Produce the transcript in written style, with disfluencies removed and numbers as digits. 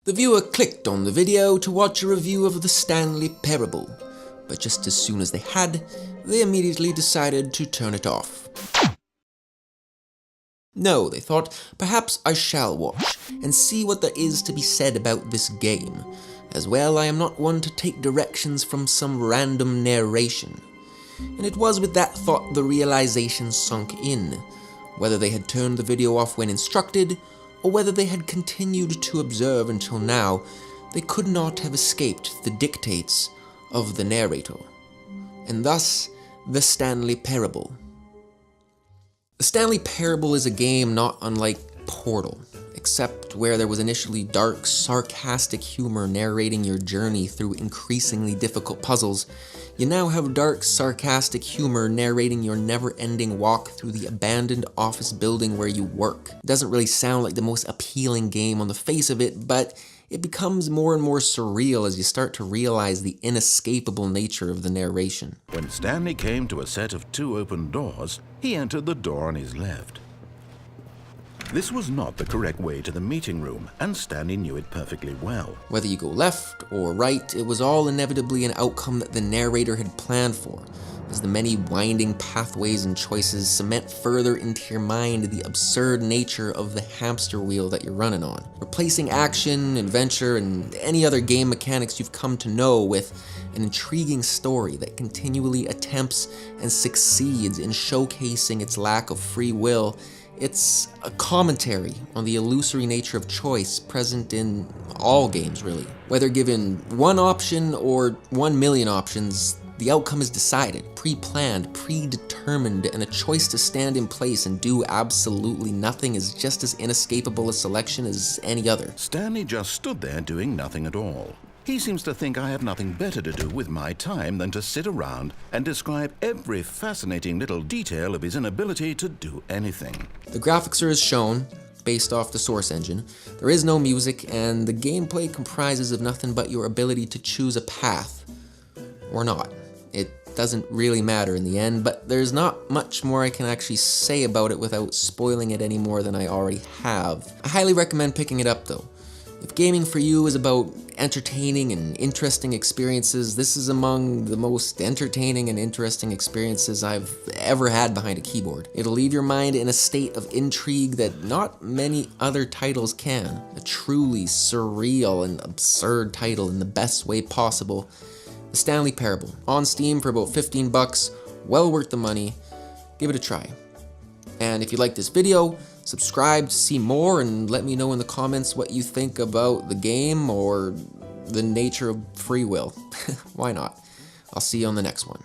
The viewer clicked on the video to watch a review of the Stanley Parable, but just as soon as they had, they immediately decided to turn it off. No, they thought, perhaps I shall watch, and see what there is to be said about this game. As well, I am not one to take directions from some random narration. And it was with that thought the realization sunk in, whether they had turned the video off when instructed, or whether they had continued to observe until now, they could not have escaped the dictates of the narrator. And thus, the Stanley Parable. The Stanley Parable is a game not unlike Portal, except where there was initially dark, sarcastic humor narrating your journey through increasingly difficult puzzles, you now have dark, sarcastic humor narrating your never-ending walk through the abandoned office building where you work. It doesn't really sound like the most appealing game on the face of it, but it becomes more and more surreal as you start to realize the inescapable nature of the narration. When Stanley came to a set of 2 open doors, he entered the door on his left. This was not the correct way to the meeting room, and Stanley knew it perfectly well. Whether you go left or right, it was all inevitably an outcome that the narrator had planned for, as the many winding pathways and choices cement further into your mind the absurd nature of the hamster wheel that you're running on, replacing action, adventure, and any other game mechanics you've come to know with an intriguing story that continually attempts and succeeds in showcasing its lack of free will. It's a commentary on the illusory nature of choice present in all games, really. Whether given one option or 1 million options, the outcome is decided, pre-planned, predetermined, and a choice to stand in place and do absolutely nothing is just as inescapable a selection as any other. Stanley just stood there doing nothing at all. He seems to think I have nothing better to do with my time than to sit around and describe every fascinating little detail of his inability to do anything. The graphics are as shown, based off the source engine. There is no music, and the gameplay comprises of nothing but your ability to choose a path. Or not. It doesn't really matter in the end, but there's not much more I can actually say about it without spoiling it any more than I already have. I highly recommend picking it up though. If gaming for you is about entertaining and interesting experiences, this is among the most entertaining and interesting experiences I've ever had behind a keyboard. It'll leave your mind in a state of intrigue that not many other titles can. A truly surreal and absurd title in the best way possible. The Stanley Parable, on Steam for about 15 bucks, well worth the money. Give it a try. And if you like this video, subscribe to see more and let me know in the comments what you think about the game or the nature of free will. Why not? I'll see you on the next one.